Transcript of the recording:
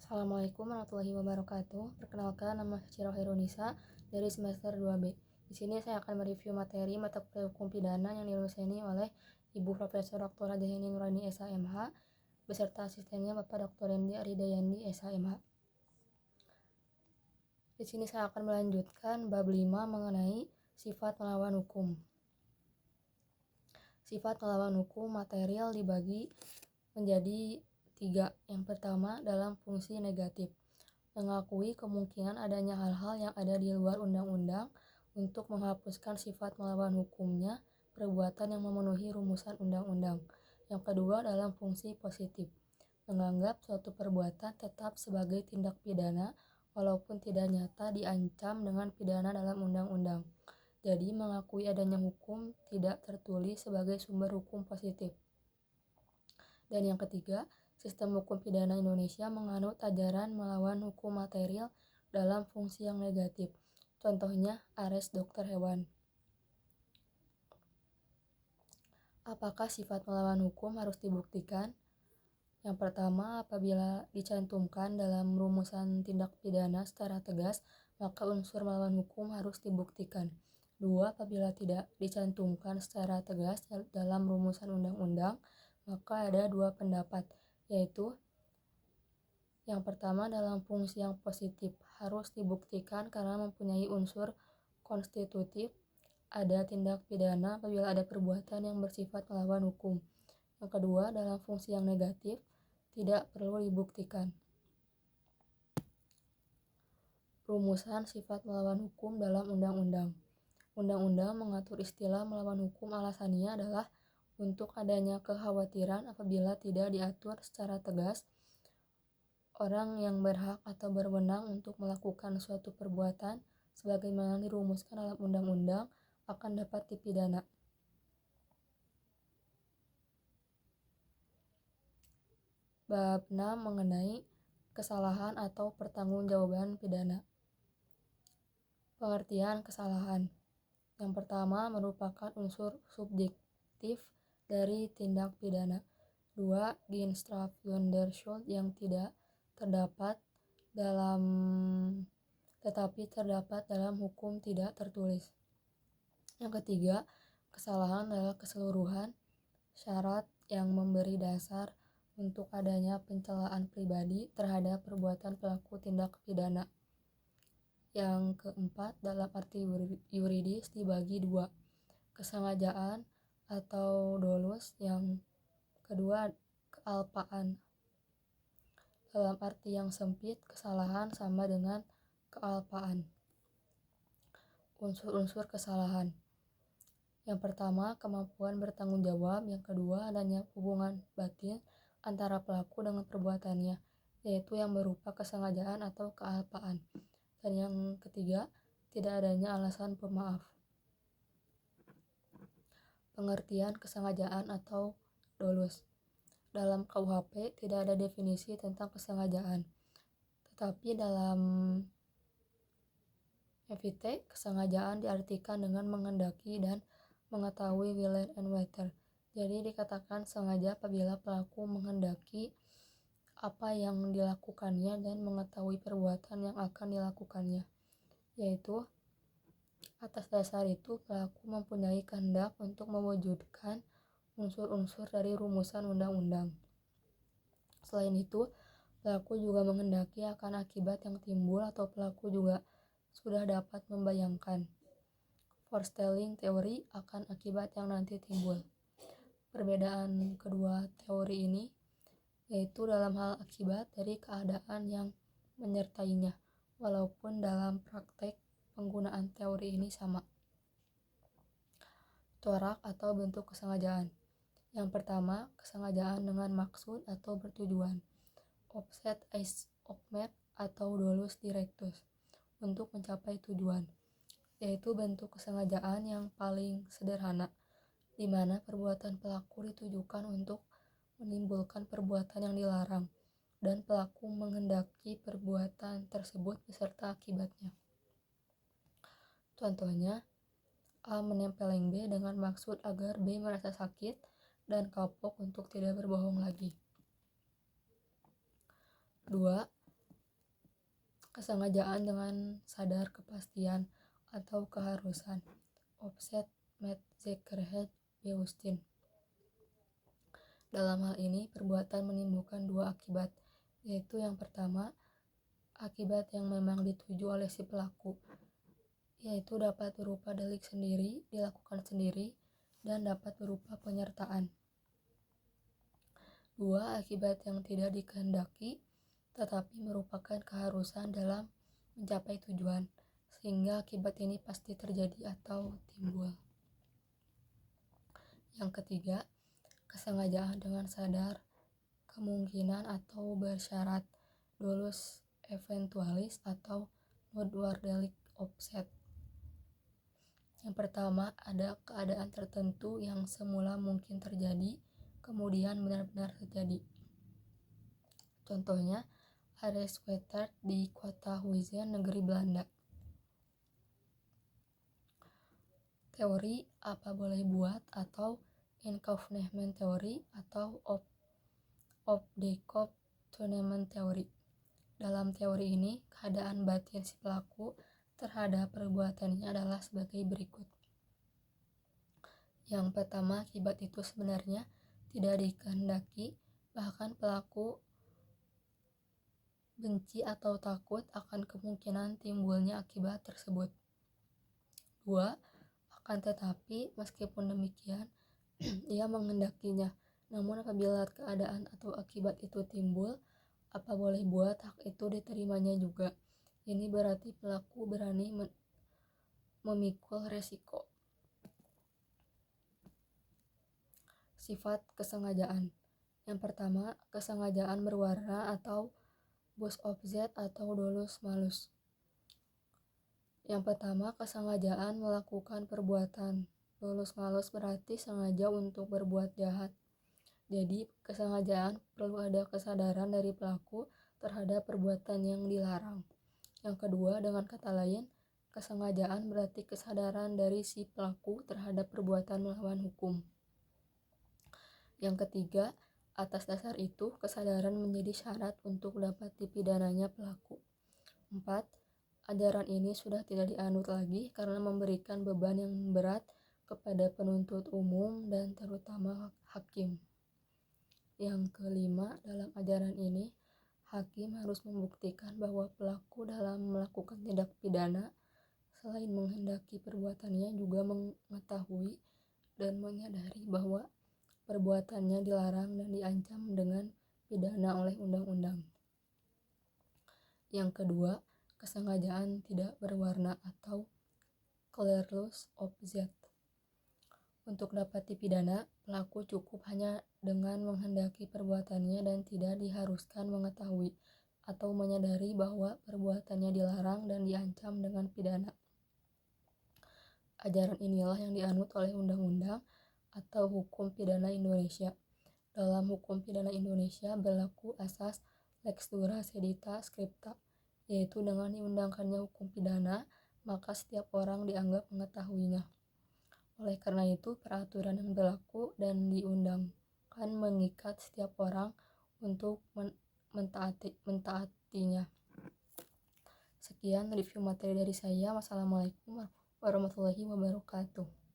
Assalamualaikum warahmatullahi wabarakatuh. Perkenalkan, nama saya Ciro Herunisa dari semester 2B. Di sini saya akan mereview materi mata kuliah hukum pidana yang dilulusani oleh Ibu Profesor Dr. Rajaheni Nurani SHMH beserta asistennya Bapak Dr. Rendi Aridayandi SHMH. Di sini saya akan melanjutkan bab 5 mengenai sifat melawan hukum. Sifat melawan hukum material dibagi menjadi 3. Yang pertama, dalam fungsi negatif, mengakui kemungkinan adanya hal-hal yang ada di luar undang-undang untuk menghapuskan sifat melawan hukumnya perbuatan yang memenuhi rumusan undang-undang. Yang kedua, dalam fungsi positif, menganggap suatu perbuatan tetap sebagai tindak pidana walaupun tidak nyata diancam dengan pidana dalam undang-undang. Jadi mengakui adanya hukum tidak tertulis sebagai sumber hukum positif. Dan yang ketiga, sistem hukum pidana Indonesia menganut ajaran melawan hukum material dalam fungsi yang negatif. Contohnya, ares dokter hewan. Apakah sifat melawan hukum harus dibuktikan? Yang pertama, apabila dicantumkan dalam rumusan tindak pidana secara tegas, maka unsur melawan hukum harus dibuktikan. 2. Apabila tidak dicantumkan secara tegas dalam rumusan undang-undang, maka ada 2 pendapat, yaitu yang pertama, dalam fungsi yang positif harus dibuktikan karena mempunyai unsur konstitutif, ada tindak pidana apabila ada perbuatan yang bersifat melawan hukum. Yang kedua, dalam fungsi yang negatif tidak perlu dibuktikan. Rumusan sifat melawan hukum dalam undang-undang. Undang-undang mengatur istilah melawan hukum, alasannya adalah untuk adanya kekhawatiran apabila tidak diatur secara tegas, orang yang berhak atau berwenang untuk melakukan suatu perbuatan sebagaimana dirumuskan dalam undang-undang akan dapat dipidana. Bab 6 mengenai kesalahan atau pertanggungjawaban pidana. Pengertian kesalahan. Yang pertama, merupakan unsur subjektif dari tindak pidana. 2. Dienstrafjunderschuld yang tidak terdapat dalam hukum tidak tertulis. Yang ketiga, kesalahan adalah keseluruhan syarat yang memberi dasar untuk adanya pencelaan pribadi terhadap perbuatan pelaku tindak pidana. Yang keempat, dalam arti yuridis dibagi 2, kesengajaan atau dolus. Yang kedua, kealpaan. Dalam arti yang sempit, kesalahan sama dengan kealpaan. Unsur-unsur kesalahan. Yang pertama, kemampuan bertanggung jawab. Yang kedua, adanya hubungan batin antara pelaku dengan perbuatannya, yaitu yang berupa kesengajaan atau kealpaan. Dan yang ketiga, tidak adanya alasan pemaaf. Pengertian kesengajaan atau dolus. Dalam KUHP tidak ada definisi tentang kesengajaan, tetapi dalam FIT kesengajaan diartikan dengan menghendaki dan mengetahui will and whether. Jadi dikatakan sengaja apabila pelaku menghendaki apa yang dilakukannya dan mengetahui perbuatan yang akan dilakukannya, yaitu atas dasar itu pelaku mempunyai kehendak untuk mewujudkan unsur-unsur dari rumusan undang-undang. Selain itu, pelaku juga menghendaki akan akibat yang timbul atau pelaku juga sudah dapat membayangkan foretelling teori akan akibat yang nanti timbul. Perbedaan kedua teori ini yaitu dalam hal akibat dari keadaan yang menyertainya, walaupun dalam praktek penggunaan teori ini sama. Corak atau bentuk kesengajaan. Yang pertama, kesengajaan dengan maksud atau bertujuan. Offset is ocmet atau dolus directus, untuk mencapai tujuan, yaitu bentuk kesengajaan yang paling sederhana, di mana perbuatan pelaku ditujukan untuk menimbulkan perbuatan yang dilarang, dan pelaku menghendaki perbuatan tersebut beserta akibatnya. Contohnya, A menempeleng B dengan maksud agar B merasa sakit dan kapok untuk tidak berbohong lagi. 2. kesengajaan dengan sadar kepastian atau keharusan. Offset Matt Zekerhead Beustin. Dalam hal ini, perbuatan menimbulkan dua akibat, yaitu yang pertama, akibat yang memang dituju oleh si pelaku, yaitu dapat berupa delik sendiri, dilakukan sendiri, dan dapat berupa penyertaan. Dua, akibat yang tidak dikehendaki, tetapi merupakan keharusan dalam mencapai tujuan, sehingga akibat ini pasti terjadi atau timbul. Yang ketiga, kesengajaan dengan sadar, kemungkinan atau bersyarat, dolus eventualis atau noteworthy offset. Yang pertama, ada keadaan tertentu yang semula mungkin terjadi, kemudian benar-benar terjadi. Contohnya, ada sweater di kota Huizen, negeri Belanda. Teori apa boleh buat atau inkaufnement theory atau of the tournament theory. Dalam teori ini, keadaan batin si pelaku terhadap perbuatannya adalah sebagai berikut. Yang pertama, akibat itu sebenarnya tidak dikehendaki, bahkan pelaku benci atau takut akan kemungkinan timbulnya akibat tersebut. 2. Akan tetapi, meskipun demikian, ia menghendakinya. Namun apabila keadaan atau akibat itu timbul, apa boleh buat hak itu diterimanya juga. Ini berarti pelaku berani memikul resiko. Sifat kesengajaan. Yang pertama, kesengajaan berwarna atau bus object atau dolus malus. Yang pertama, kesengajaan melakukan perbuatan. Dolus malus berarti sengaja untuk berbuat jahat. Jadi, kesengajaan perlu ada kesadaran dari pelaku terhadap perbuatan yang dilarang. Yang kedua, dengan kata lain, kesengajaan berarti kesadaran dari si pelaku terhadap perbuatan melawan hukum. Yang ketiga, atas dasar itu, kesadaran menjadi syarat untuk dapat dipidananya pelaku. 4. Ajaran ini sudah tidak dianut lagi karena memberikan beban yang berat kepada penuntut umum dan terutama hakim. Yang kelima, dalam ajaran ini, hakim harus membuktikan bahwa pelaku dalam melakukan tindak pidana, selain menghendaki perbuatannya juga mengetahui dan menyadari bahwa perbuatannya dilarang dan diancam dengan pidana oleh undang-undang. Yang kedua, kesengajaan tidak berwarna atau colorless object. Untuk dapat dipidana, pelaku cukup hanya dengan menghendaki perbuatannya dan tidak diharuskan mengetahui atau menyadari bahwa perbuatannya dilarang dan diancam dengan pidana. Ajaran inilah yang dianut oleh undang-undang atau hukum pidana Indonesia. Dalam hukum pidana Indonesia berlaku asas lex dura sedita scripta, yaitu dengan diundangkannya hukum pidana, maka setiap orang dianggap mengetahuinya. Oleh karena itu, peraturan yang berlaku dan diundangkan mengikat setiap orang untuk mentaatinya. Sekian review materi dari saya. Wassalamualaikum warahmatullahi wabarakatuh.